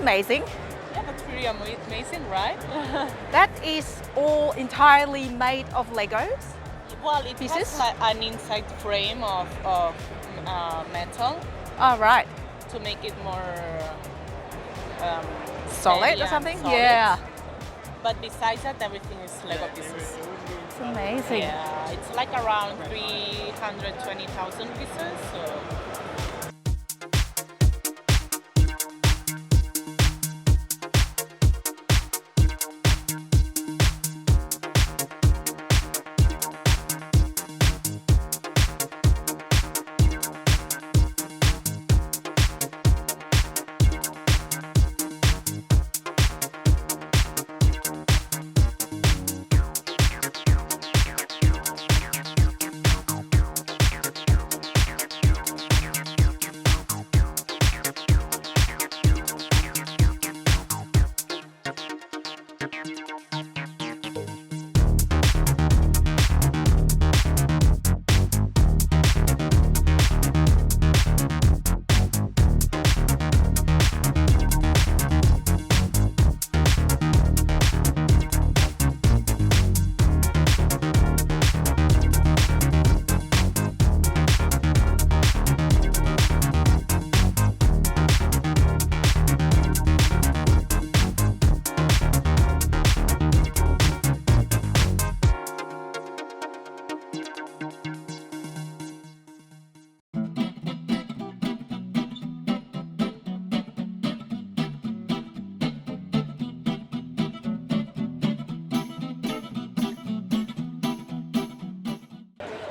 amazing. Yeah, that's pretty amazing, right? That is all entirely made of Legos. Well, it pieces? has like an inside frame of metal All right. to make it more Solid steady or and something? solid. Yeah. But besides that, everything is Lego pieces. It's amazing. Yeah, it's like around 320,000 pieces. So.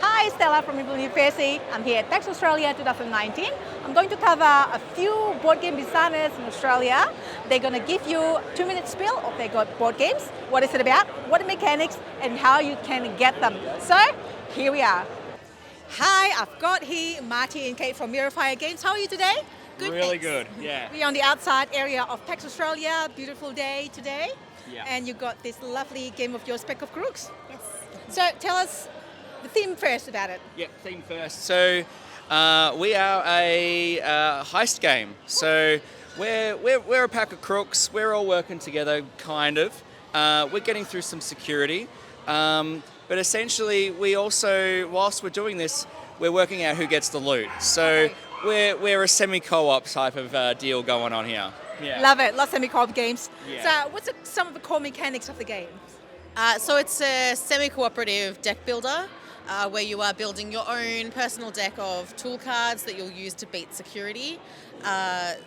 Hi, Stella from University. I'm here at PAX Australia 2019. I'm going to cover a few board game designers in Australia. They're going to give you a 2-minute spiel of their board games. What is it about? What are the mechanics? And how you can get them. So, here we are. Hi, I've got here Marty and Kate from Mirrorfire Games. How are you today? Good. Really good, yeah. We're on the outside area of PAX Australia. Beautiful day today. Yeah. And you got this lovely game of yours, Pack of Crooks. Yes. So tell us the theme first about it. Yeah, theme first. So we are a heist game. So we're a pack of crooks. We're all working together, kind of. We're getting through some security. But essentially, we also, whilst we're doing this, we're working out who gets the loot. So we're a semi-co-op type of deal going on here. Yeah. Love it. Love semi-co-op games. Yeah. So what's some of the core mechanics of the game? So it's a semi-cooperative deck builder where you are building your own personal deck of tool cards that you'll use to beat security.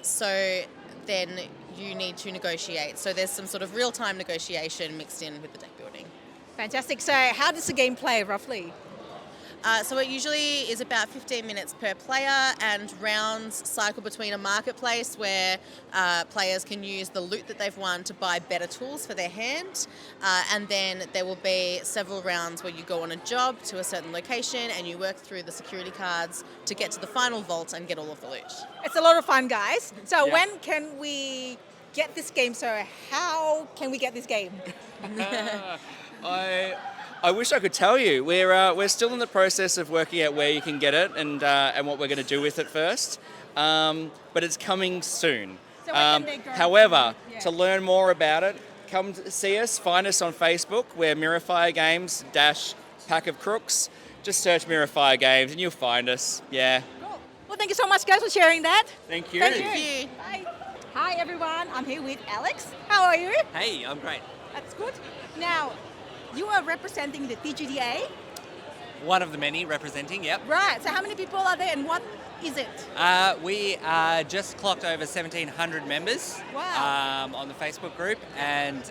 So then you need to negotiate. So there's some sort of real-time negotiation mixed in with the deck building. Fantastic. So how does the game play roughly? So it usually is about 15 minutes per player, and rounds cycle between a marketplace where players can use the loot that they've won to buy better tools for their hand, and then there will be several rounds where you go on a job to a certain location and you work through the security cards to get to the final vault and get all of the loot. It's a lot of fun, guys. So Yeah. when can we get this game? So how can we get this game? I wish I could tell you. We're still in the process of working out where you can get it and what we're going to do with it first. But it's coming soon. So where can they go? However, Yeah. to learn more about it, come see us. Find us on Facebook. We're Mirrorfire Games - Pack of Crooks. Just search Mirrorfire Games and you'll find us. Yeah. Cool. Well, thank you so much, guys, for sharing that. Thank you. Thank you. Thank you. Bye. Hi, everyone. I'm here with Alex. How are you? Hey, I'm great. That's good. Now, you are representing the TGDA. One of the many representing, yep. Right. So how many people are there and what is it? We just clocked over 1,700 members Wow. on the Facebook group, and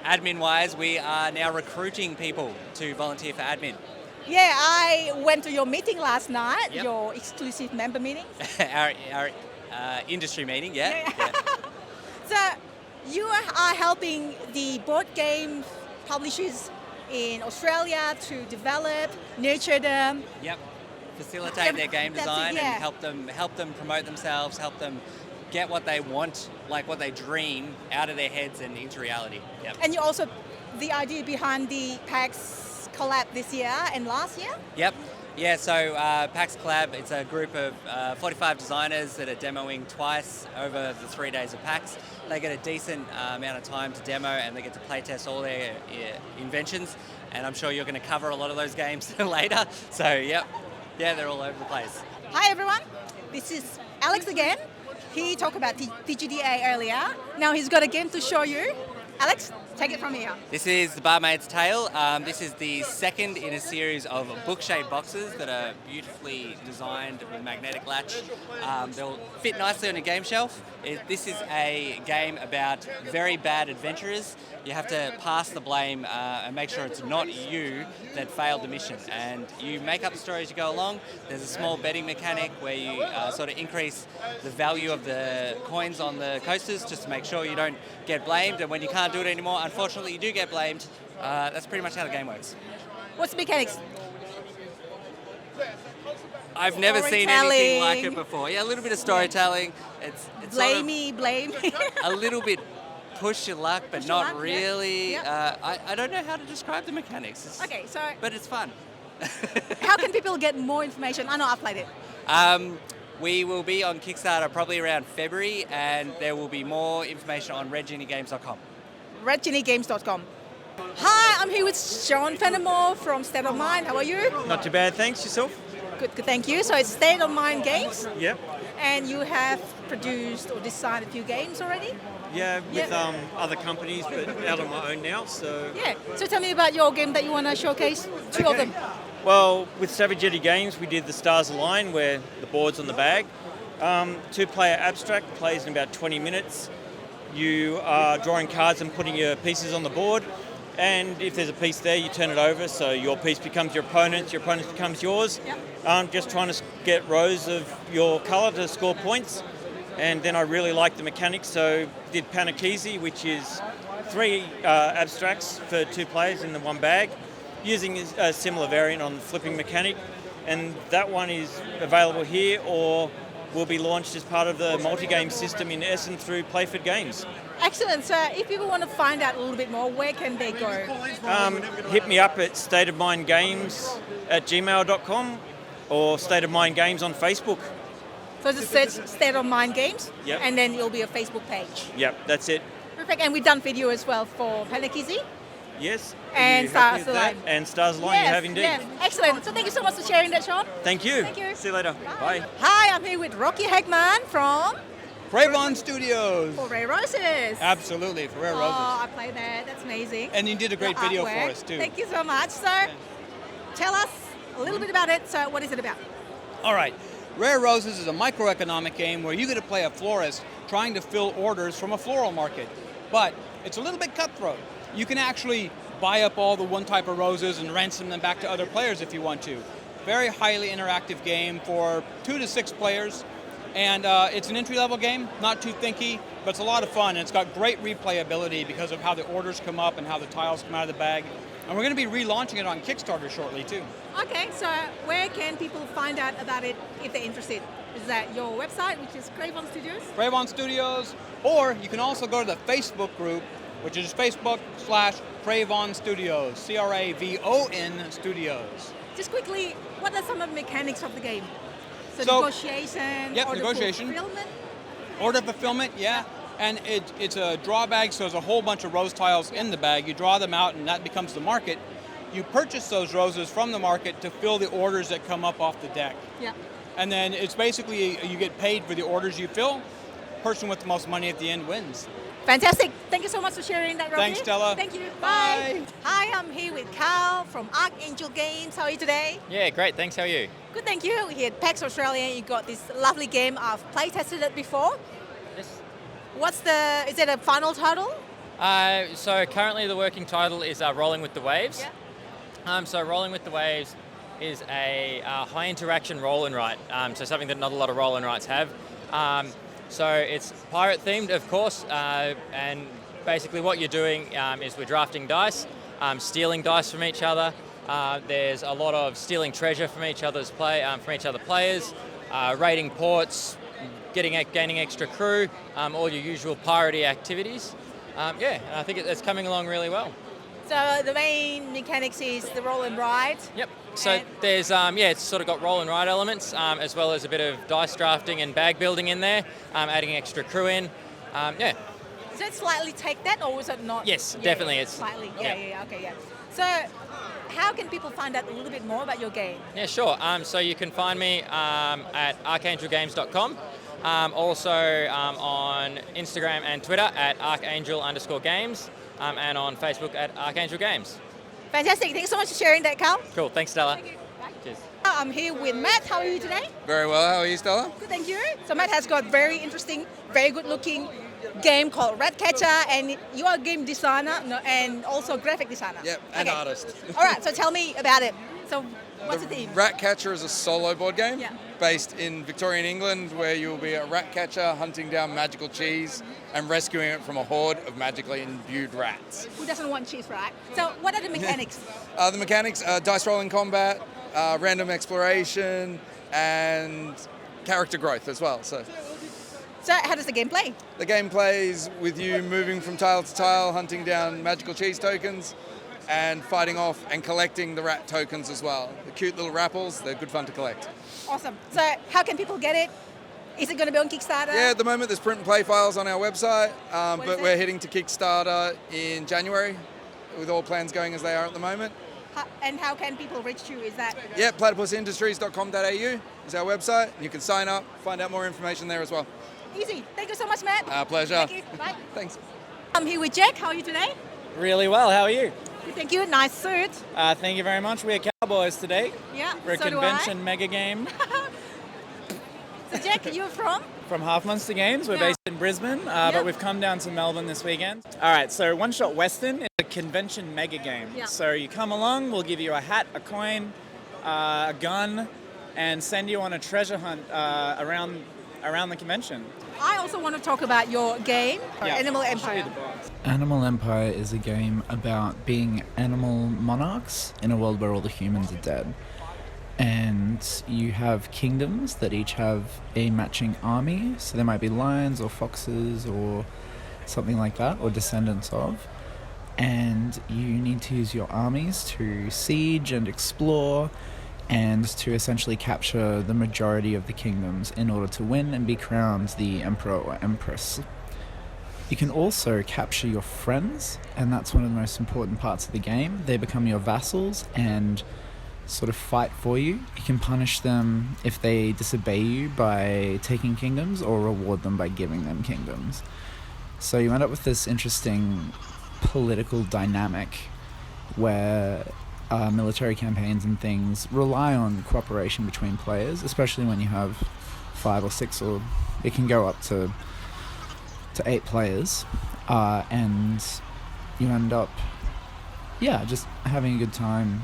admin-wise, we are now recruiting people to volunteer for admin. Yeah, I went to your meeting last night, Yep. your exclusive member meeting. our industry meeting, yeah. So you are helping the board game publishers in Australia to develop, nurture them. Yep. Facilitate their game That's it, design yeah. and help them promote themselves, help them get what they want, like what they dream, out of their heads and into reality. Yep. And you also, the idea behind the PAX collab this year and last year? Yep. Yeah, so PAX Collab, it's a group of 45 designers that are demoing twice over the 3 days of PAX. They get a decent amount of time to demo and they get to play test all their inventions. And I'm sure you're going to cover a lot of those games later. So, yeah, they're all over the place. Hi everyone, this is Alex again. He talked about TGDA earlier. Now he's got a game to show you. Alex, take it from here. This is the Barmaid's Tale. This is the second in a series of book-shaped boxes that are beautifully designed with magnetic latch. They'll fit nicely on your game shelf. This is a game about very bad adventurers. You have to pass the blame and make sure it's not you that failed the mission. And you make up the story as you go along. There's a small betting mechanic where you sort of increase the value of the coins on the coasters just to make sure you don't get blamed. And when you can't do it anymore, unfortunately, you do get blamed. That's pretty much how the game works. What's the mechanics? I've never seen anything like it before. Yeah, a little bit of storytelling. It's blame me. a little bit push your luck, but not really. Yeah. I don't know how to describe the mechanics. Okay, so but it's fun. how can people get more information? I know I've played it. We will be on Kickstarter probably around February, and there will be more information on redgeniegames.com. redgeniegames.com. Hi, I'm here with Sean Fenimore from State of Mind. How are you? Not too bad, thanks. Yourself? Good, thank you. So it's State of Mind Games, Yep. and you have produced or designed a few games already? Yeah, with Yeah. Other companies, but out on my own now. So, Yeah. So tell me about your game that you want to showcase. Two of Okay. them. well, with Savage Yeti Games, we did the Stars Align, where the board's on the bag. Two-player abstract plays in about 20 minutes. You are drawing cards and putting your pieces on the board. And if there's a piece there, you turn it over, so your piece becomes your opponent's becomes yours. Yep. Just trying to get rows of your colour to score points. And then I really liked the mechanics, so did Panakizhi, which is 3 abstracts for 2 players in the one bag, using a similar variant on the flipping mechanic. And that one is available here or will be launched as part of the multi-game system in Essen through Playford Games. Excellent. So if people want to find out a little bit more, where can they go? Hit me up at stateofmindgames@gmail.com or State of Mind Games on Facebook. So just search State of Mind Games, Yep. and then it'll be a Facebook page. Yep, that's it. Perfect. And we've done video as well for Panakizhi. Yes. And you happy Stars with that? Align. And Stars Align, you have indeed. Yes. Excellent. So thank you so much for sharing that, Sean. Thank you. Thank you. See you later. Bye. Hi, I'm here with Rocky Hegman from Bravon Studios. For Rare Roses. Absolutely, for Rare Oh, Roses. I played that. That's amazing. And you did a great Your video artwork. for us too. Thank you so much. So, tell us a little bit about it. So, what is it about? All right. Rare Roses is a microeconomic game where you get to play a florist trying to fill orders from a floral market. But it's a little bit cutthroat. You can actually buy up all the one type of roses and ransom them back to other players if you want to. Very highly interactive game for 2 to 6 players. And it's an entry-level game, not too thinky, but it's a lot of fun. And it's got great replayability because of how the orders come up and how the tiles come out of the bag. And we're going to be relaunching it on Kickstarter shortly, too. Okay, so where can people find out about it if they're interested? Is that your website, which is Cravon Studios? Bravon Studios, or you can also go to the Facebook group, which is Facebook/Cravon Studios, CRAVON Studios. Just quickly, what are some of the mechanics of the game? So negotiation, Yep, order negotiation. fulfillment? Order fulfillment, yeah. And it's a draw bag, so there's a whole bunch of rose tiles in the bag. You draw them out, and that becomes the market. You purchase those roses from the market to fill the orders that come up off the deck. Yeah. And then it's basically you get paid for the orders you fill. Person with the most money at the end wins. Fantastic. Thank you so much for sharing that, Robbie. Thanks, Stella. Thank you. Bye. Hi, I'm here with Carl from Archangel Games. How are you today? Yeah, great. Thanks. How are you? Good, thank you. We're here at PAX Australia. You got this lovely game. I've play tested it before. Yes. Is it a final title? So currently the working title is Rolling with the Waves. Yeah. So Rolling with the Waves is a high interaction roll and write. So something that not a lot of roll and writes have. So it's pirate themed, of course, and basically what you're doing is we're drafting dice, stealing dice from each other. There's a lot of stealing treasure from each other players, raiding ports, gaining extra crew, all your usual piratey activities. And I think it's coming along really well. So the main mechanics is the roll and ride. Yep. So And- there's it's sort of got roll and ride elements, as well as a bit of dice drafting and bag building in there, adding extra crew in. Does it slightly take that, or was it not? Yes, Yeah, definitely, yeah, it's- slightly. yeah. Yeah. Okay. Yeah. So, how can people find out a little bit more about your game? Yeah, sure. So you can find me at archangelgames.com. Also on Instagram and Twitter at archangel_games, and on Facebook at Archangel Games. Fantastic. Thanks so much for sharing that, Carl. Cool. Thanks, Stella. Thank you. Bye. Cheers. I'm here with Matt. How are you today? Very well. How are you, Stella? Good, thank you. So Matt has got very interesting, very good-looking game called Ratcatcher, and you are a game designer and also a graphic designer. Yep, and artist. All right. So tell me about it. So what's the theme? Ratcatcher is a solo board game Yeah. based in Victorian England, where you'll be a rat catcher hunting down magical cheese and rescuing it from a horde of magically imbued rats. Who doesn't want cheese, right? So what are the mechanics? The mechanics are dice rolling combat, random exploration, and character growth as well. So So how does the game play? the game plays with you moving from tile to tile, hunting down magical cheese tokens, and fighting off and collecting the rat tokens as well. The cute little rapples, they're good fun to collect. Awesome. So how can people get it? Is it going to be on Kickstarter? Yeah, at the moment there's print and play files on our website, What is but it? we're heading to Kickstarter in January with all plans going as they are at the moment. And how can people reach you? Is that Yeah, platypusindustries.com.au is our website. You can sign up, find out more information there as well. easy? Thank you so much, Matt. Our pleasure. Thank you. Bye. Thanks. I'm here with Jack. How are you today? Really well. How are you? Good, thank you. Nice suit. Thank you very much. We're Cowboys today. Yeah. We're a so convention mega game do I. So Jack, you're from? from Half Monster Games. We're Yeah. based in Brisbane, Yeah. but we've come down to Melbourne this weekend. All right, so One Shot Western is a convention mega game. Yeah. So you come along, we'll give you a hat, a coin, a gun, and send you on a treasure hunt around the convention. I also want to talk about your game, Animal I'll show you Empire. the box. Animal Empire is a game about being animal monarchs in a world where all the humans are dead. And you have kingdoms that each have a matching army, so there might be lions or foxes or something like that, or descendants of. And you need to use your armies to siege and explore and to essentially capture the majority of the kingdoms in order to win and be crowned the emperor or empress. You can also capture your friends, and that's one of the most important parts of the game. They become your vassals and sort of fight for you. You can punish them if they disobey you by taking kingdoms, or reward them by giving them kingdoms. So you end up with this interesting political dynamic where military campaigns and things rely on cooperation between players, especially when you have 5 or 6, or it can go up to 8 players, and you end up just having a good time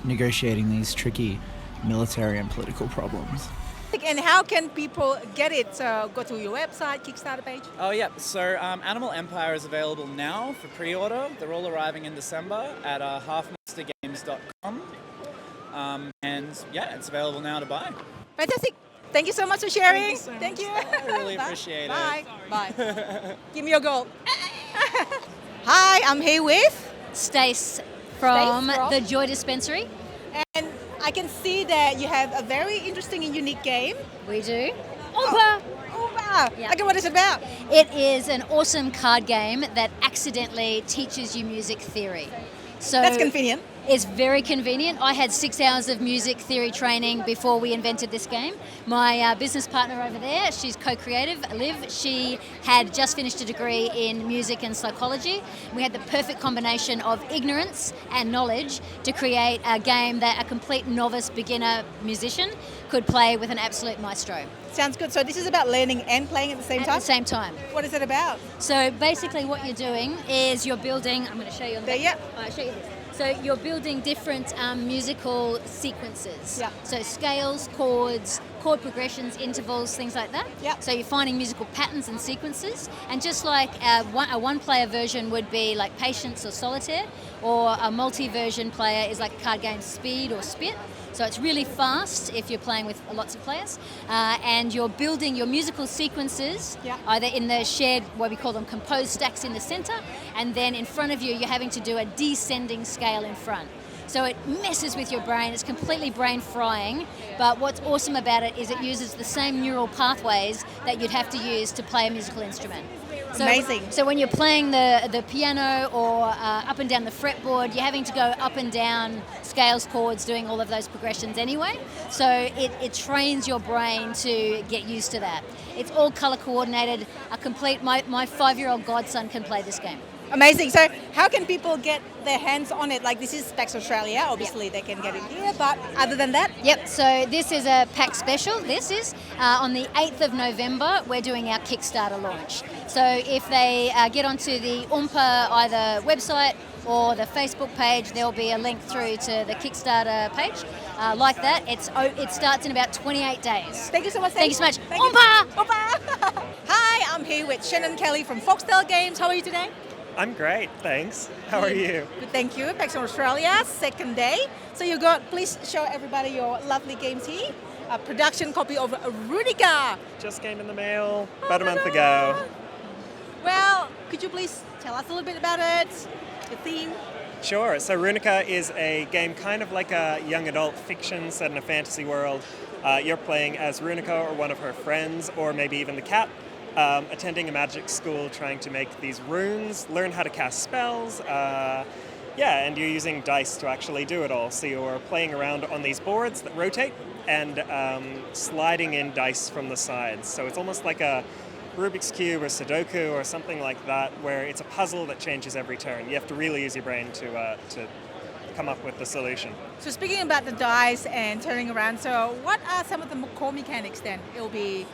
negotiating these tricky military and political problems. And how can people get it? So go to your website, Kickstarter page. Oh, yeah. So Animal Empire is available now for pre-order. They're all arriving in December at halfmonstergames.com. And yeah, it's available now to buy. Fantastic. Thank you so much for sharing. Thank you so Thank much, you. Stella. I really Bye. appreciate it. Bye. Bye. Give me your gold. Hi, I'm here with Stace from Stace from? the Joy Dispensary. And I can see that you have a very interesting and unique game. We do. Oom-Pah! Oom-Pah! Yeah. Okay, what is it about? It is an awesome card game that accidentally teaches you music theory. So That's convenient. It's very convenient. I had 6 hours of music theory training before we invented this game. My business partner over there, she's co-creative, Liv, she had just finished a degree in music and psychology. We had the perfect combination of ignorance and knowledge to create a game that a complete novice beginner musician could play with an absolute maestro. Sounds good. So this is about learning and playing at the same At time? the same time. What is it about? So basically what you're doing is you're building, I'm going to show you on the There, back. yeah. I'll show you this. So you're building different musical sequences. Yeah. So scales, chords, chord progressions, intervals, things like that. Yeah. So you're finding musical patterns and sequences. And just like a one-player version would be like Patience or Solitaire, or a multi-version player is like a card game Speed or Spit. So it's really fast if you're playing with lots of players, and you're building your musical sequences either in the shared, what we call them, composed stacks in the center, and then in front of you, you're having to do a descending scale in front. So it messes with your brain. It's completely brain frying. But what's awesome about it is it uses the same neural pathways that you'd have to use to play a musical instrument. So, Amazing. So when you're playing the piano or up and down the fretboard, you're having to go up and down scales, chords, doing all of those progressions anyway. So it trains your brain to get used to that. It's all color coordinated. My 5-year-old godson can play this game. Amazing. So how can people get their hands on it? Like, this is PAX Australia. Obviously, they can get it here. But other than that? Yep. So this is a PAX special. This is on the 8th of November. We're doing our Kickstarter launch. So if they get onto the Oom-Pah either website or the Facebook page, there'll be a link through to the Kickstarter page. Like that, it starts in about 28 days. Thank you so much. Thank you so much. Oom-Pah! Hi, I'm here with Shannon Kelly from Foxtel Games. How are you today? I'm great, thanks. How are you? Good, thank you. PAX Australia, second day. So please show everybody your lovely games here. A production copy of Runika. Just came in the mail about a month ago. Well, could you please tell us a little bit about it, the theme? Sure, so Runika is a game kind of like a young adult fiction set in a fantasy world. You're playing as Runika or one of her friends, or maybe even the cat. Attending a magic school, trying to make these runes, learn how to cast spells, and you're using dice to actually do it all. So you're playing around on these boards that rotate and sliding in dice from the sides. So it's almost like a Rubik's Cube or Sudoku or something like that, where it's a puzzle that changes every turn. You have to really use your brain to come up with the solution. So speaking about the dice and turning around, so what are some of the core mechanics then? It will be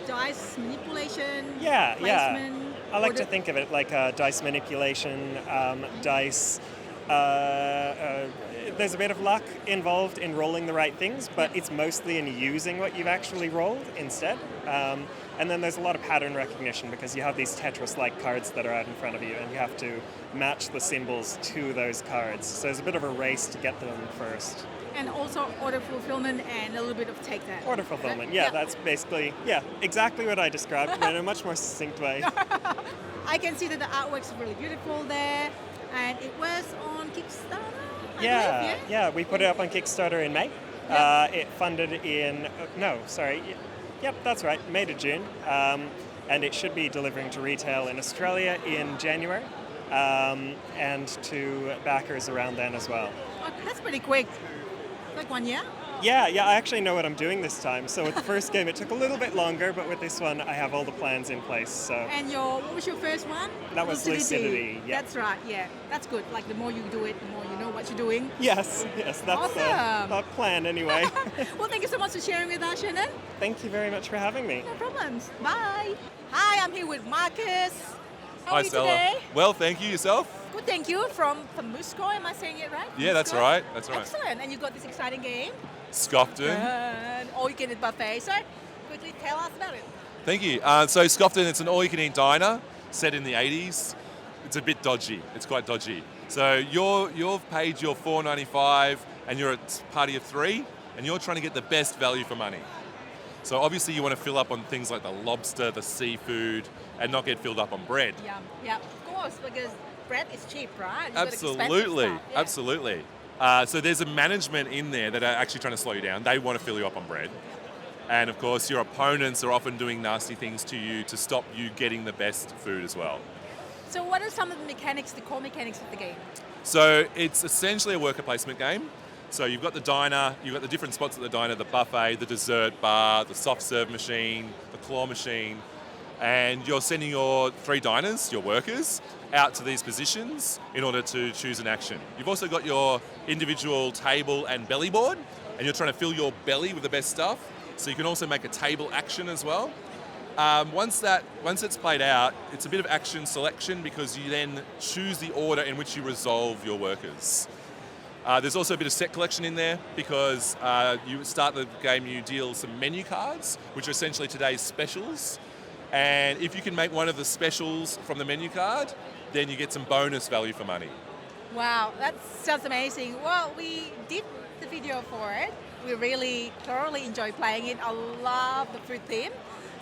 dice manipulation, placement? I like to think of it like dice manipulation, dice. There's a bit of luck involved in rolling the right things, but it's mostly in using what you've actually rolled instead. And then there's a lot of pattern recognition because you have these Tetris-like cards that are out in front of you, and you have to match the symbols to those cards. So there's a bit of a race to get them first. And also order fulfillment and a little bit of take that. Order fulfillment, that's basically, exactly what I described, but in a much more succinct way. I can see that the artwork's really beautiful there, and it was on Kickstarter, I believe, Yeah, we put it up on Kickstarter in May. It funded in, that's right, May to June. And it should be delivering to retail in Australia in January, and to backers around then as well. Oh, that's pretty quick. Like 1 year? Yeah, I actually know what I'm doing this time. So with the first game, it took a little bit longer, but with this one, I have all the plans in place. So. And what was your first one? That was Lucidity. Yeah. That's right. Yeah, that's good. Like the more you do it, the more you know what you're doing. Yes, that's awesome. The plan anyway. Well, thank you so much for sharing with us, Shannon. Thank you very much for having me. No problems. Bye. Hi, I'm here with Marcus. How are you Stella. Today? Well, thank you. Yourself? Good, thank you. From Musco, am I saying it right? Yeah, that's Musco? right. That's right. Excellent. And you've got this exciting game. Scoffton. And all-you-can-eat buffet. So, quickly tell us about it. Thank you. So Scoffton, it's an all-you-can-eat diner set in the 80s. It's a bit dodgy. It's quite dodgy. So you've paid your $4.95 and you're at party of 3 and you're trying to get the best value for money. So obviously you want to fill up on things like the lobster, the seafood, and not get filled up on bread. Yeah, of course, because bread is cheap, right? Absolutely. So there's a management in there that are actually trying to slow you down. They want to fill you up on bread. And of course, your opponents are often doing nasty things to you to stop you getting the best food as well. So what are some of the mechanics, the core mechanics of the game? So it's essentially a worker placement game. So you've got the diner, you've got the different spots at the diner, the buffet, the dessert bar, the soft serve machine, the claw machine, and you're sending your 3 diners, your workers, out to these positions in order to choose an action. You've also got your individual table and belly board, and you're trying to fill your belly with the best stuff. So you can also make a table action as well. Once it's played out, it's a bit of action selection because you then choose the order in which you resolve your workers. There's also a bit of set collection in there because you start the game, you deal some menu cards, which are essentially today's specials. And if you can make one of the specials from the menu card, then you get some bonus value for money. Wow, that sounds amazing. Well, we did the video for it. We really thoroughly enjoy playing it. I love the food theme.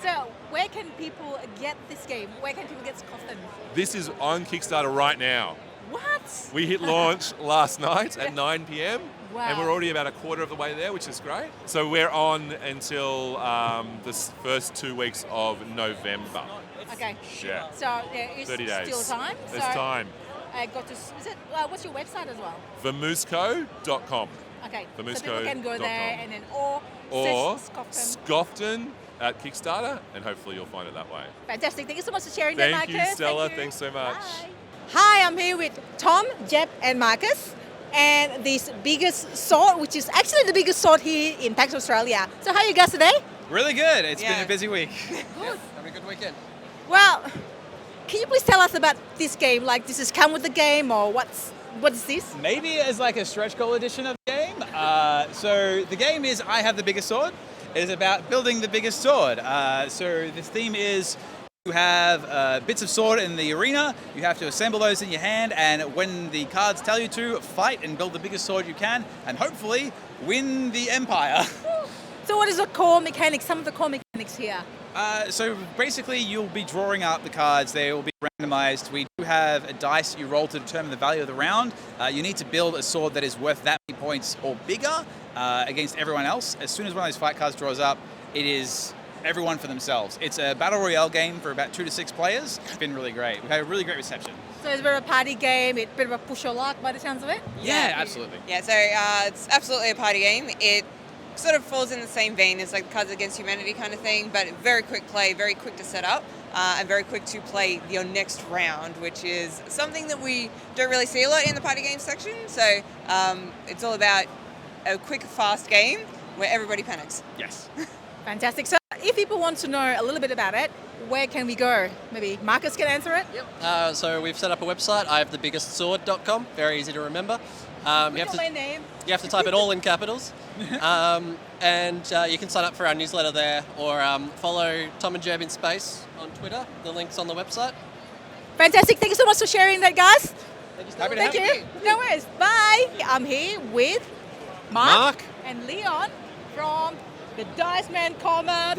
So where can people get this game? Where can people get Scoffton? This is on Kickstarter right now. What? We hit launch last night at 9 p.m. Wow. And we're already about a quarter of the way there, which is great. So we're on until the first 2 weeks of November. Okay. Yeah. So there is 30 days. still time. There's time. I got to. Is it? What's your website as well? Vermusco.com. Okay. So Vermusco.com. people can go there and then or Scoffton. Scoffton at Kickstarter, and hopefully you'll find it that way. Fantastic. Thank you so much for sharing that, Thank Marcus. you, Stella. Thank you. Thanks so much. Bye. Hi, I'm here with Tom, Jeb, and Marcus. And this biggest sword, which is actually the biggest sword here in PAX Australia. So how are you guys today? Really good. It's been a busy week. Good. Have a good weekend. Well, can you please tell us about this game? Like, does this come with the game, or what is this? Maybe as like a stretch goal edition of the game. So the game is I Have the Biggest Sword. It is about building the biggest sword. So the theme is you have bits of sword in the arena, you have to assemble those in your hand, and when the cards tell you to, fight and build the biggest sword you can, and hopefully win the empire. So what is the core mechanics, some of the core mechanics here? So basically you'll be drawing out the cards, they will be randomized. We do have a dice you roll to determine the value of the round. You need to build a sword that is worth that many points or bigger against everyone else. As soon as one of those fight cards draws up, it is everyone for themselves. It's a battle royale game for about 2 to 6 players. It's been really great. We've had a really great reception. So it's a bit of a party game, it's a bit of a push your luck by the sounds of it? Yeah, absolutely. Yeah, so it's absolutely a party game. It sort of falls in the same vein as like Cards Against Humanity kind of thing, but very quick play, very quick to set up, and very quick to play your next round, which is something that we don't really see a lot in the party game section. So it's all about a quick, fast game where everybody panics. Yes. Fantastic. So if people want to know a little bit about it, where can we go? Maybe Marcus can answer it? Yep. So we've set up a website, ihavethebiggest.sword.com, very easy to remember. You have to type it all in capitals. And you can sign up for our newsletter there, or follow Tom and Jeb in Space on Twitter. The link's on the website. Fantastic. Thank you so much for sharing that, guys. Thank you. No worries. Bye. I'm here with Mark and Leon from the Dice Men Cometh.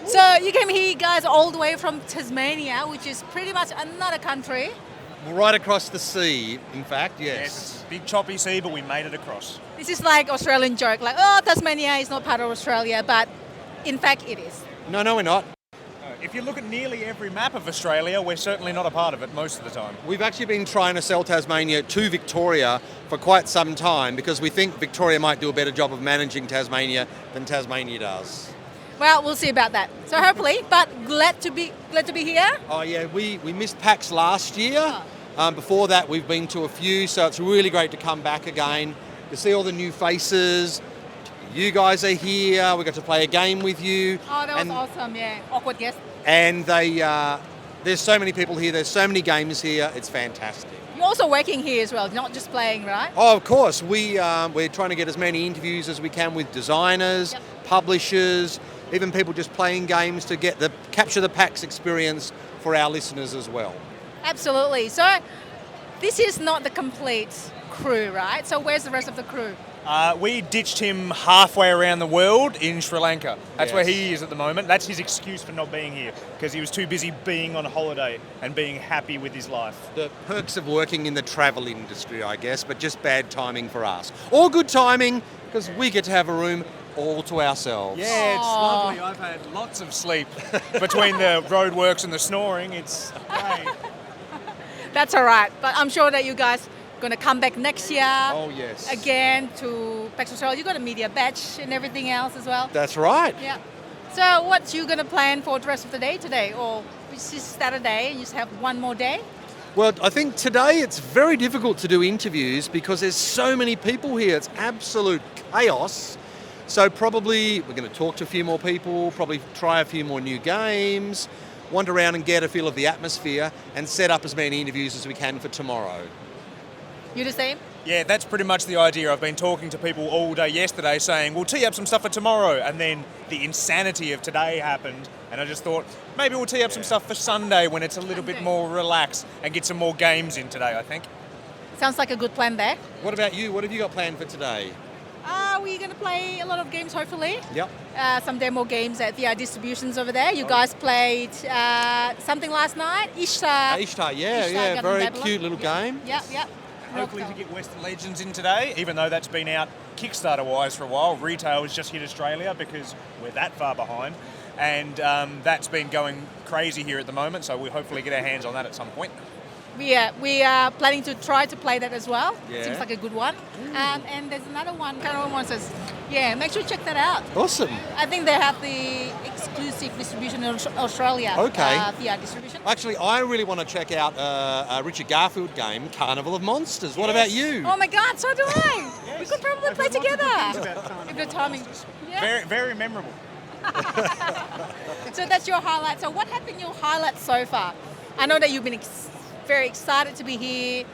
So you came here, guys, all the way from Tasmania, which is pretty much another country. Right across the sea, in fact, yes. Yes, big choppy sea, but we made it across. This is like Australian joke, like, oh, Tasmania is not part of Australia, but in fact it is. No, we're not. If you look at nearly every map of Australia, we're certainly not a part of it most of the time. We've actually been trying to sell Tasmania to Victoria for quite some time because we think Victoria might do a better job of managing Tasmania than Tasmania does. Well, we'll see about that. So hopefully, but glad to be here. Oh yeah, we missed PAX last year. Before that, we've been to a few, so it's really great to come back again to see all the new faces. You guys are here. We got to play a game with you. Oh, that was awesome! Yeah, awkward guest. And there's so many people here. There's so many games here. It's fantastic. You're also working here as well, not just playing, right? Oh, of course. We're trying to get as many interviews as we can with designers, publishers, even people just playing games to capture the PAX experience for our listeners as well. Absolutely. So this is not the complete crew, right? So where's the rest of the crew? We ditched him halfway around the world in Sri Lanka. That's where he is at the moment. That's his excuse for not being here, because he was too busy being on holiday and being happy with his life. The perks of working in the travel industry, I guess, but just bad timing for us. Or good timing, because we get to have a room all to ourselves. Yeah, it's lovely. I've had lots of sleep between the roadworks and the snoring. It's great. That's all right. But I'm sure that you guys are going to come back next year. Oh, yes. Again to PAX Australia. You got a media badge and everything else as well. That's right. Yeah. So what you going to plan for the rest of the day today? Or this is Saturday and you just have one more day? Well, I think today it's very difficult to do interviews because there's so many people here. It's absolute chaos. So probably we're going to talk to a few more people, probably try a few more new games, wander around and get a feel of the atmosphere and set up as many interviews as we can for tomorrow. You the same? Yeah, that's pretty much the idea. I've been talking to people all day yesterday saying, we'll tee up some stuff for tomorrow. And then the insanity of today happened. And I just thought, maybe we'll tee up some stuff for Sunday when it's a little bit more relaxed and get some more games in today, I think. Sounds like a good plan there. What about you? What have you got planned for today? We're going to play a lot of games, hopefully. Yep. Some demo games at VI Distributions over there. You guys played something last night? Ishtar, yeah. Very Babylon. cute little game. Yep. Hopefully to get Western Legends in today, even though that's been out Kickstarter-wise for a while. Retail has just hit Australia because we're that far behind. And that's been going crazy here at the moment, so we'll hopefully get our hands on that at some point. We are planning to try to play that as well. Yeah. Seems like a good one. And there's another one, Carol wants us. Yeah, make sure you check that out. Awesome. I think they have the exclusive distribution in Australia. Okay. VI distribution. Actually, I really want to check out a Richard Garfield game, Carnival of Monsters. What about you? Oh my God, so do I. We could probably play together. If the timing. Yeah. Very, very memorable. So that's your highlight. So what have been your highlights so far? I know that you've been very excited to be here.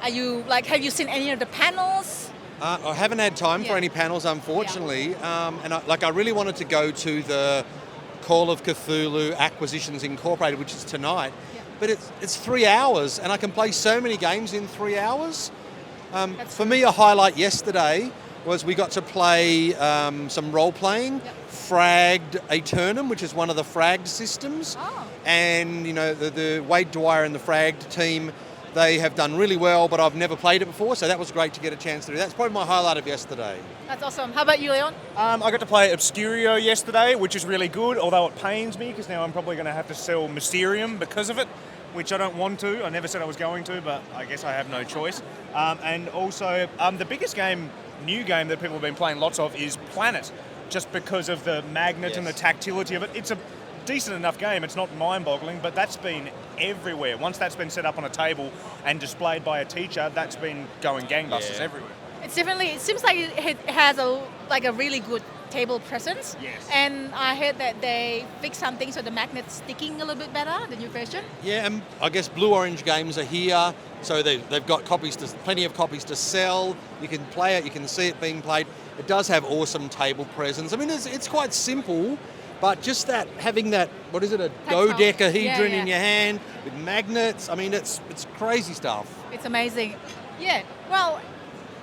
Have you seen any of the panels? I haven't had time for any panels, unfortunately. I really wanted to go to the Call of Cthulhu Acquisitions Incorporated, which is tonight. Yeah. But it's 3 hours, and I can play so many games in 3 hours. For me, a highlight yesterday was we got to play some role-playing, Fragged Aeternum, which is one of the Fragged systems. Oh. And, the Wade Dwyer and the Fragged team, they have done really well, but I've never played it before, so that was great to get a chance to do. That's probably my highlight of yesterday. That's awesome. How about you, Leon? I got to play Obscurio yesterday, which is really good, although it pains me because now I'm probably going to have to sell Mysterium because of it, which I don't want to. I never said I was going to, but I guess I have no choice. And also, the biggest new game that people have been playing lots of is Planet, just because of the magnet and the tactility of it. It's a decent enough game. It's not mind-boggling, but that's been everywhere. Once that's been set up on a table and displayed by a teacher, that's been going gangbusters everywhere. It seems like it has a really good table presence. Yes. And I heard that they fixed something so the magnet's sticking a little bit better, the new version. Yeah, and I guess Blue Orange Games are here, so they've got plenty of copies to sell. You can play it, you can see it being played. It does have awesome table presence. I mean, it's quite simple, but just having that, what is it, a dodecahedron in your hand with magnets. I mean, it's crazy stuff. It's amazing. Yeah. Well,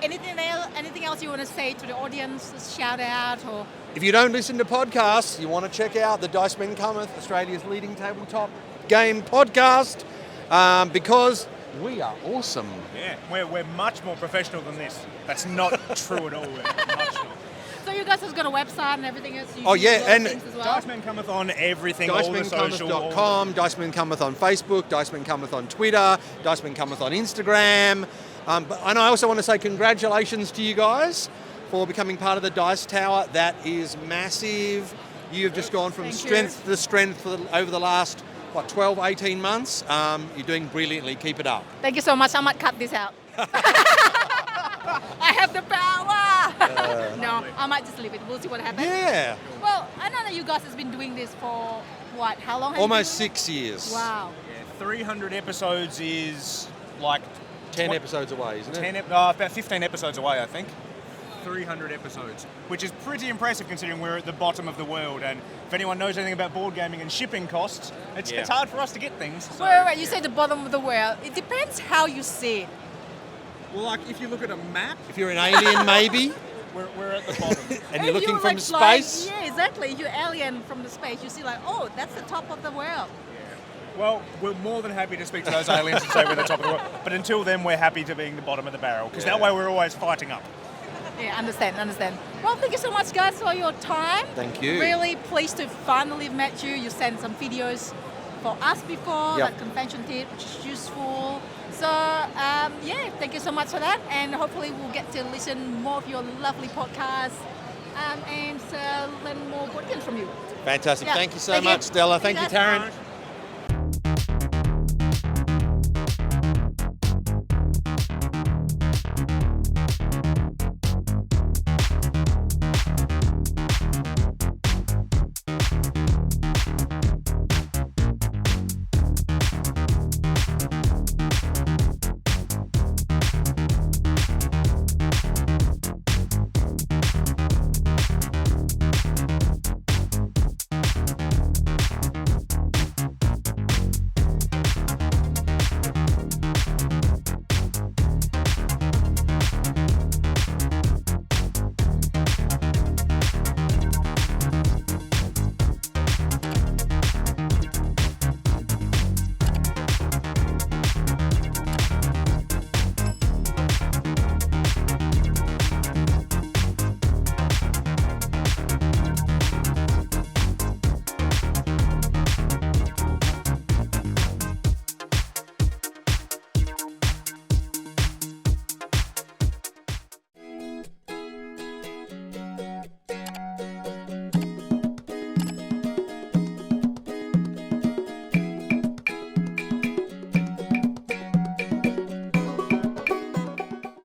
anything else you want to say to the audience? Shout out or? If you don't listen to podcasts, you want to check out the Dice Men Cometh, Australia's leading tabletop game podcast, because we are awesome. Yeah, we're much more professional than this. That's not true at all. Much more. So you guys have got a website and everything else? And Dice Men Cometh on everything, all the social. DiceMenCometh.com, Dice Men Cometh on Facebook, Dice Men Cometh on Twitter, Dice Men Cometh on Instagram. And I also want to say congratulations to you guys for becoming part of the Dice Tower. That is massive. You've just gone from strength to strength over the last, 12, 18 months. You're doing brilliantly. Keep it up. Thank you so much. I might cut this out. I have the power. No, I might just leave it. We'll see what happens. Yeah. Well, I know that you guys have been doing this for, how long? Almost 6 years. Wow. Yeah, 300 episodes is like 10 episodes away, isn't it? About 15 episodes away, I think. 300 episodes, which is pretty impressive considering we're at the bottom of the world. And if anyone knows anything about board gaming and shipping costs, it's hard for us to get things. So. Wait, you say the bottom of the world. It depends how you see it. Well, like if you look at a map, if you're an alien, maybe. We're at the bottom. And you're looking from space. Yeah, exactly. If you're alien from the space, you see that's the top of the world. Well, we're more than happy to speak to those aliens and say we're the top of the world. But until then, we're happy to being the bottom of the barrel, because that way we're always fighting up. Yeah, understand. Well, thank you so much, guys, for your time. Thank you. Really pleased to finally have met you. You sent some videos for us before, that convention tip, which is useful. So, thank you so much for that. And hopefully we'll get to listen more of your lovely podcasts and learn more board games from you. Fantastic. Thank you so much, Stella. Thank you, Tarrant.